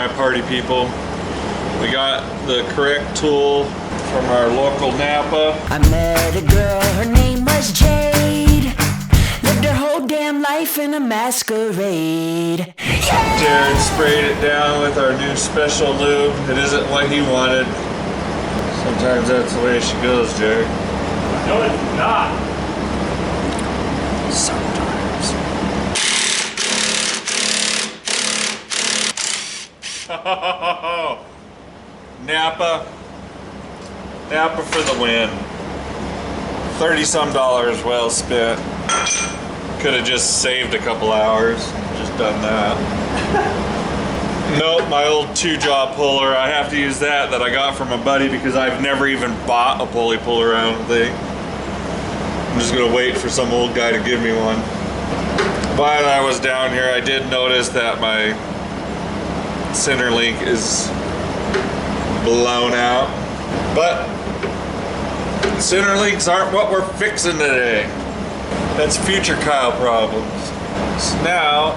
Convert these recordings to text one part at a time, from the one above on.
my party people. We got the correct tool from our local Napa. I met a girl, her name was Jade. Lived her whole damn life in a masquerade. Jared sprayed it down with our new special lube. It isn't what he wanted. Sometimes that's the way she goes, Jared. No, it's not. Sometimes. Napa for the win. $30-some well spent. Could have just saved a couple hours. Just done that. Nope, my old 2-jaw puller. I have to use that I got from a buddy because I've never even bought a pulley puller, I don't think. I'm just gonna wait for some old guy to give me one. While I was down here, I did notice that my center link is blown out. But center links aren't what we're fixing today. That's future Kyle problems. So now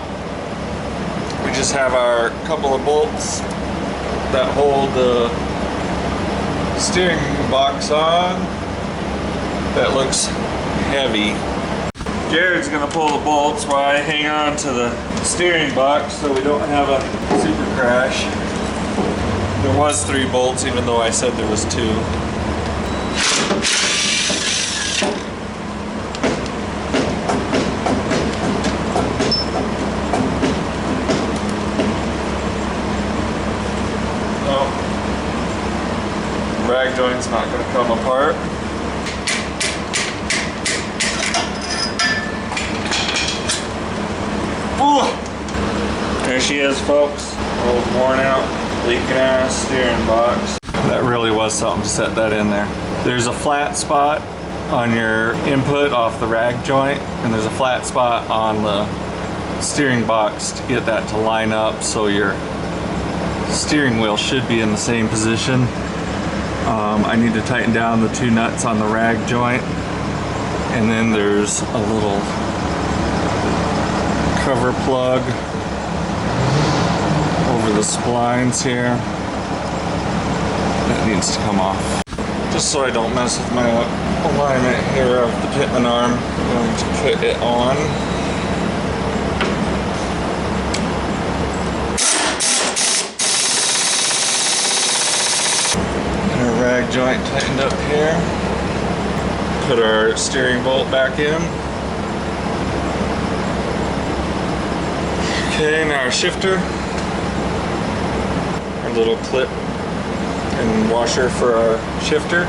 we just have our couple of bolts that hold the steering box on. That looks heavy. Jared's gonna pull the bolts while I hang on to the steering box so we don't have a super crash. There was 3 bolts even though I said there was 2. Rag joint's not going to come apart. Ooh. There she is, folks. Old worn out, leaking ass steering box. That really was something to set that in there. There's a flat spot on your input off the rag joint, and there's a flat spot on the steering box to get that to line up so your steering wheel should be in the same position. I need to tighten down the 2 nuts on the rag joint, and then there's a little cover plug over the splines here that needs to come off. Just so I don't mess with my alignment here of the pitman arm, I'm going to put it on. Rag joint tightened up here. Put our steering bolt back in. Okay, now our shifter. Our little clip and washer for our shifter.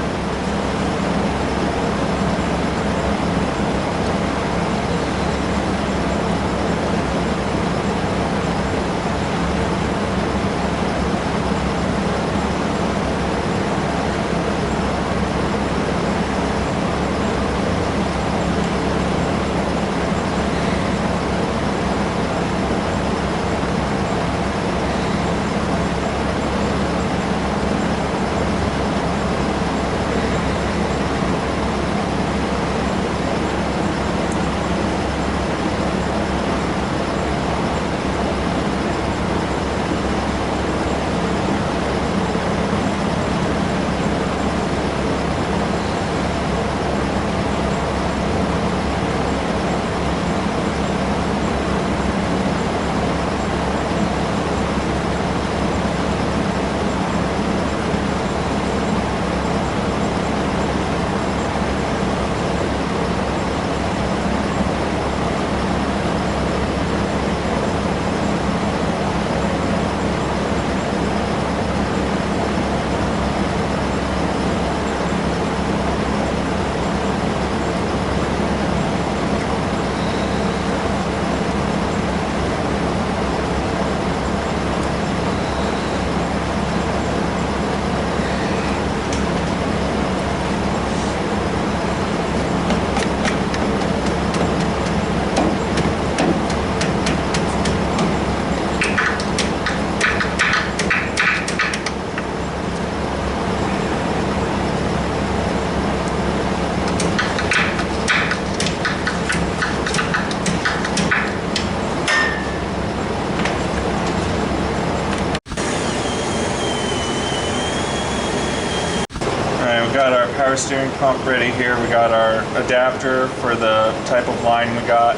got our power steering pump ready here. We got our adapter for the type of line we got.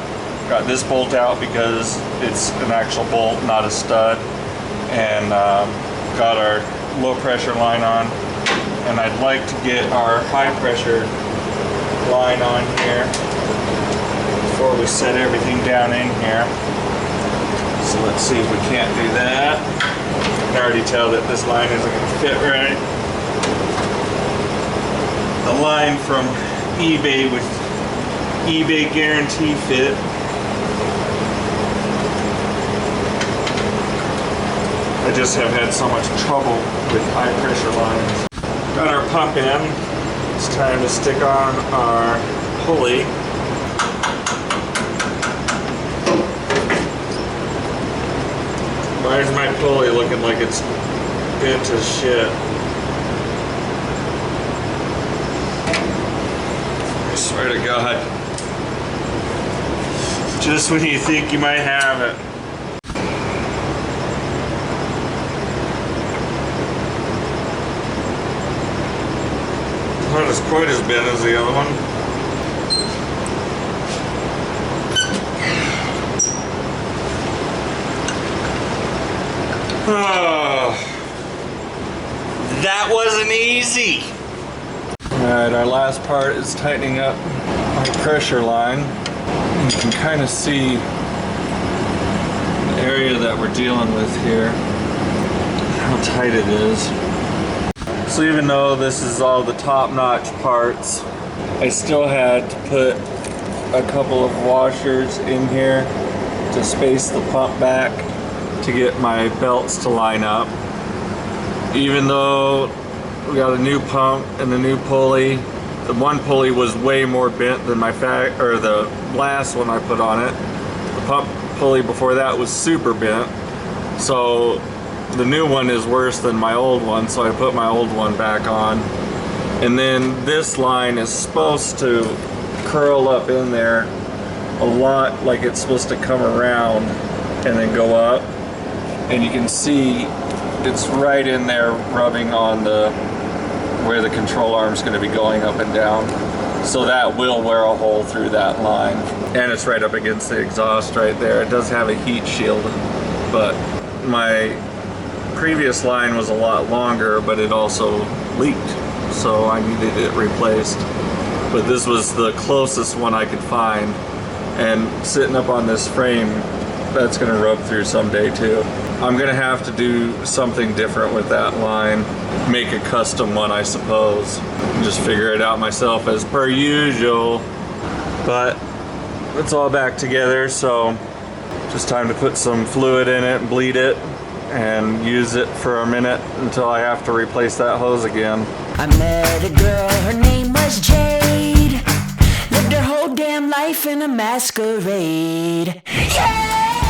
Got this bolt out because it's an actual bolt, not a stud. And got our low pressure line on. And I'd like to get our high pressure line on here before we set everything down in here. So let's see if we can't do that. I can already tell that this line isn't going to fit right. The line from eBay with eBay guarantee fit. I just have had so much trouble with high pressure lines. Got our pump in. It's time to stick on our pulley. Why is my pulley looking like it's bent to shit? I swear to God. Just when you think you might have it. Not as quite as bent as the other one. Oh, that wasn't easy. Alright, our last part is tightening up our pressure line. You can kind of see the area that we're dealing with here, how tight it is. So even though this is all the top-notch parts, I still had to put a couple of washers in here to space the pump back to get my belts to line up. Even though we got a new pump and a new pulley, the one pulley was way more bent than the last one I put on it. The pump pulley before that was super bent. So the new one is worse than my old one, so I put my old one back on. And then this line is supposed to curl up in there a lot, like it's supposed to come around and then go up. And you can see it's right in there rubbing on where the control arm is going to be going up and down. So that will wear a hole through that line. And it's right up against the exhaust right there. It does have a heat shield, but my previous line was a lot longer, but it also leaked, so I needed it replaced. But this was the closest one I could find, and sitting up on this frame, that's going to rub through someday too. I'm going to have to do something different with that line, make a custom one I suppose, and just figure it out myself as per usual. But it's all back together, so just time to put some fluid in it and bleed it and use it for a minute until I have to replace that hose again. I met a girl, her name was Jade. Lived her whole damn life in a masquerade. Yeah!